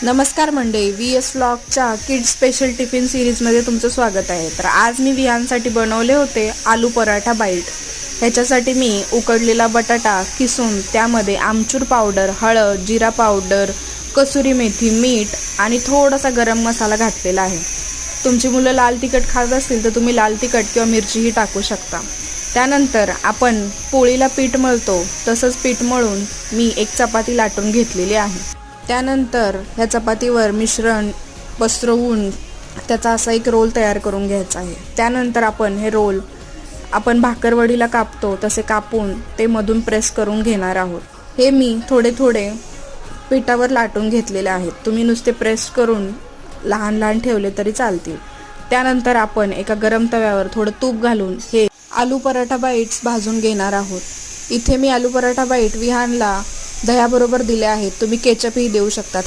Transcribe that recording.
नमस्कार मंडळी, VS व्लॉगच्या kids special tiffin सिरीजमध्ये तुमचं स्वागत आहे. तर आज मी विहानसाठी बनवले होते आलू पराठा बाईट. ह्याच्यासाठी मी उकडलेला बटाटा किसून त्यामध्ये आमचूर पावडर, हळद, जिरा पावडर, कसुरी मेथी, मीठ आणि थोडासा गरम मसाला घातलेला आहे. तुमची मुलं लाल तिखट खात असतील तर तुम्ही लाल तिखट किंवा मिरचीही टाकू शकता. त्यानंतर आपण पोळीला पीठ मळतो तसंच पीठ मळून मी एक चपाती लाटून घेतलेली आहे. त्यानंतर ह्या चपातीवर मिश्रण पसरवून त्याचा असा एक रोल तयार करून घ्यायचा आहे. त्यानंतर आपण हे रोल भाकरवडीला कापतो तसे कापून ते मधून प्रेस करून घेणार आहोत. हे मी थोडे थोडे पिठावर लाटून घेतलेले आहेत. तुम्ही नुसते प्रेस करून लहान लहान ठेवले तरी चालतील. त्यानंतर आपण एका गरम तव्यावर थोडं तूप घालून हे आलू पराठा बाईट्स भाजून घेणार आहोत. इथे मी आलू पराठा बाईट विहानला दह्याबरोबर दिले आहेत. तुम्ही केचपही देऊ शकता.